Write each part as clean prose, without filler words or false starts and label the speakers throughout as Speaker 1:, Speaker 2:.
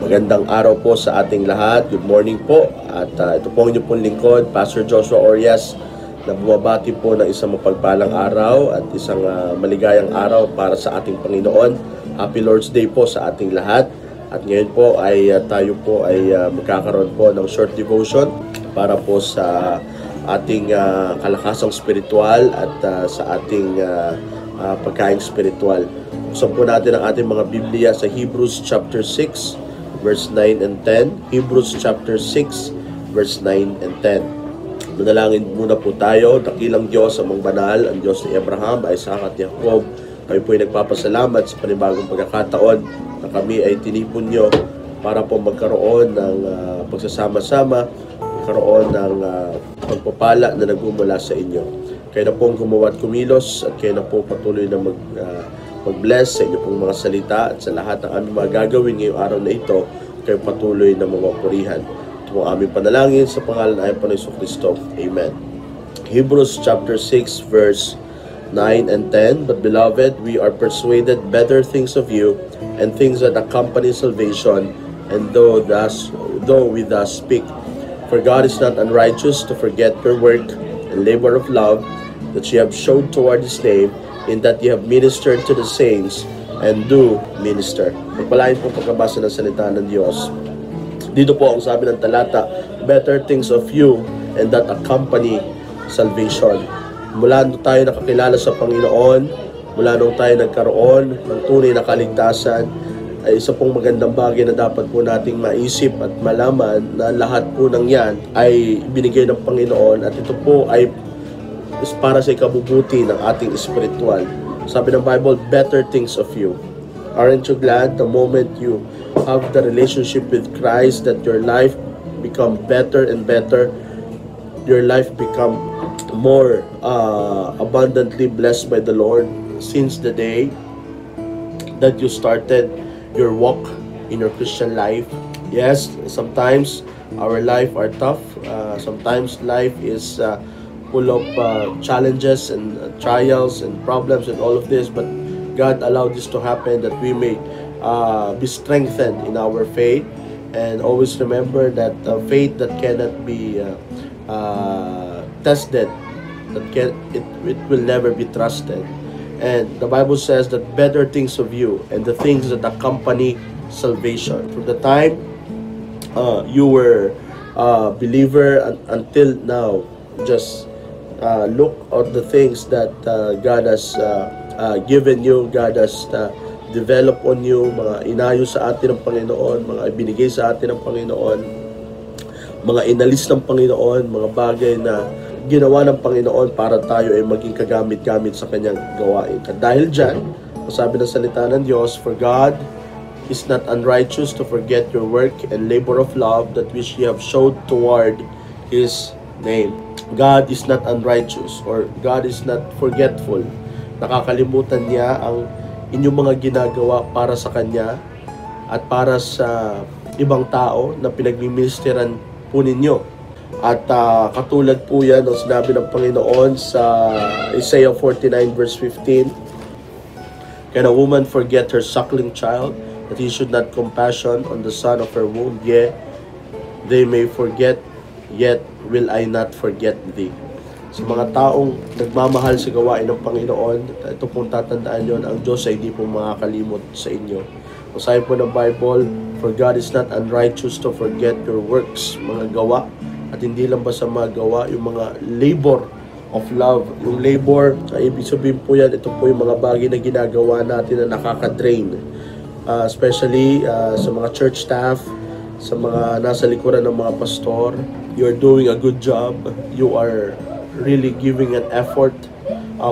Speaker 1: Magandang araw po sa ating lahat. Good morning po. At ito po ang inyong pong lingkod, Pastor Joshua Orias, na bumabati po ng isang mapagpalang araw at isang maligayang araw para sa ating Panginoon. Happy Lord's Day po sa ating lahat. At ngayon po ay tayo po ay magkakaroon po ng short devotion para po sa ating kalakasang spiritual at sa ating pagkaing spiritual. Buksan po natin ang ating mga Biblia sa Hebrews chapter 6 verse 9 and 10. Hebrews chapter 6 verse 9 and 10. Manalangin muna po tayo. Dakilang Diyos, amang banal, ang Diyos ni Abraham, Isaac at Jacob, kayo po ay nagpapasalamat sa panibagong pagkakataon na kami ay tinipon nyo para po magkaroon ng pagsasama-sama, magkaroon ng pagpapala na nagmumula sa inyo. Kayo na pong gumawa at kumilos at kayo na po patuloy na mag-bless sa inyo pong mga salita at sa lahat ng aming mga gagawin ngayong araw na ito, kayo patuloy na mapurihan. Ito ang aming panalangin sa pangalan ng Panginoon Jesucristo. Amen. Hebrews chapter 6 verse 9 and 10. But beloved, we are persuaded better things of you and things that accompany salvation, and though we thus speak. For God is not unrighteous to forget your work and labor of love that you have showed toward His name, in that you have ministered to the saints and do minister. Pagpalain po pagkabasa ng salita ng Diyos. Dito po ang sabi ng talata, better things of you and that accompany salvation. Mula nung tayo nakakilala sa Panginoon, mula nung tayo nagkaroon ng tunay na kaligtasan, ay isa pong magandang bagay na dapat po nating maisip at malaman na lahat po ng yan ay binigay ng Panginoon at ito po ay para sa ikabubuti ng ating spiritual. Sabi ng Bible, better things of you. Aren't you glad the moment you have the relationship with Christ that your life become better and better? Your life become more abundantly blessed by the Lord since the day that you started your walk in your Christian life. Yes, sometimes our life are tough. Sometimes life is full of challenges and trials and problems and all of this, but God allowed this to happen that we may be strengthened in our faith, and always remember that faith that cannot be tested, it will never be trusted. And the Bible says that better things of you and the things that accompany salvation. From the time you were a believer until now, just look at the things that God has given you, God has developed on you, mga inayos sa atin ng Panginoon, mga ibinigay sa atin ng Panginoon, mga inalis ng Panginoon, mga bagay na ginawa ng Panginoon para tayo ay maging kagamit-gamit sa kanyang gawain. At dahil dyan, sabi ng salita ng Diyos, for God is not unrighteous to forget your work and labor of love that which you have showed toward His name. God is not unrighteous, or God is not forgetful. Nakakalimutan niya ang inyong mga ginagawa para sa Kanya at para sa ibang tao na pinagmiministeran po ninyo. At katulad po yan ng sinabi ng Panginoon sa Isaiah 49 verse 15, can a woman forget her suckling child, that he should not compassion on the son of her womb? Yea, they may forget, yet will I not forget thee. Sa mga taong nagmamahal sa gawain ng Panginoon, ito pong tatandaan nyo, ang Diyos ay hindi pong makakalimot sa inyo. Masabi po ng Bible, for God is not unrighteous to forget your works, mga gawa, at hindi lang ba sa mga gawa, yung mga labor of love. Yung labor, ibig sabihin po yan, ito po yung mga bagay na ginagawa natin na nakaka-drain. Especially sa mga church staff, sa mga nasa likuran ng mga pastor. You're doing a good job. You are really giving an effort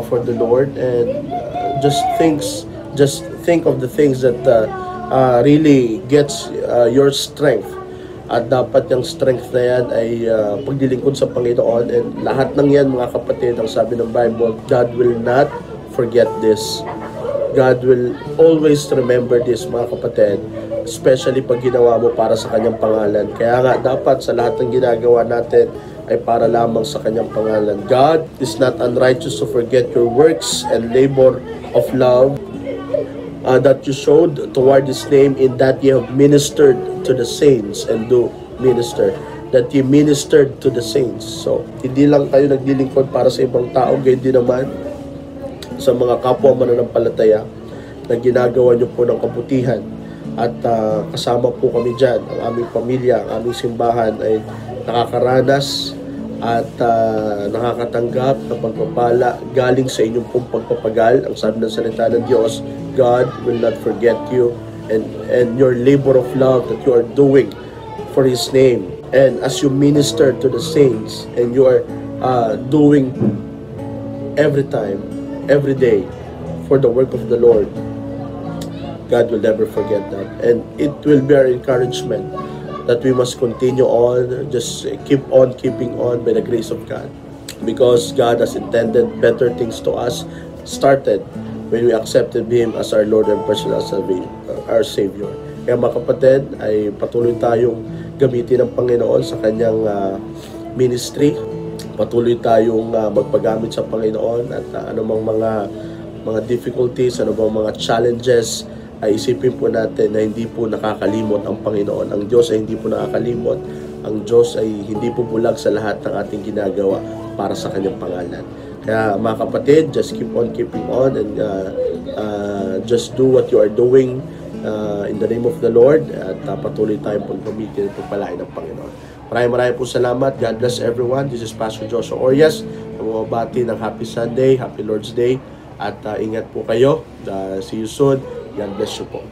Speaker 1: for the Lord, and just think of the things that really gets your strength. At dapat yung strength na yan ay paglilingkod sa Panginoon, and lahat ng yan, mga kapatid, ang sabi ng Bible, God will not forget this. God will always remember this, mga kapatid, especially pag ginawa mo para sa kanyang pangalan. Kaya nga dapat sa lahat ng ginagawa natin ay para lamang sa kanyang pangalan. God is not unrighteous to forget your works and labor of love that you showed toward His name, in that you have ministered to the saints and do minister. That you ministered to the saints. So, hindi lang kayo naglilingkod para sa ibang tao, gayon din naman sa mga kapwa mananampalataya na ginagawa nyo po ng kabutihan. At kasama po kami dyan, ang aming pamilya, ang aming simbahan ay nakakaranas at nakakatanggap ng pagpapala galing sa inyong pong pagpapagal. Ang sabi ng salita ng Diyos, God will not forget you and your labor of love that you are doing for His name. And as you minister to the saints and you are doing every time, every day for the work of the Lord, God will never forget that. And it will be our encouragement that we must continue on, just keep on keeping on by the grace of God. Because God has intended better things to us, started when we accepted Him as our Lord and personal our Savior. Kaya mga kapatid, ay patuloy tayong gamitin ng Panginoon sa kanyang ministry. Patuloy tayong magpagamit sa Panginoon at anumang mga difficulties, anumang mga challenges, ay isipin po natin na hindi po nakakalimot ang Panginoon. Ang Diyos ay hindi po nakakalimot. Ang Diyos ay hindi po bulag sa lahat ng ating ginagawa para sa kanyang pangalan. Kaya mga kapatid, just keep on keeping on and just do what you are doing in the name of the Lord, at patuloy tayong pagpamigil at pagpalain ng Panginoon. Maraming po salamat. God bless everyone. This is Pastor Joshua Orias. Namabati ng Happy Sunday, Happy Lord's Day, at ingat po kayo. See you soon. God bless you po.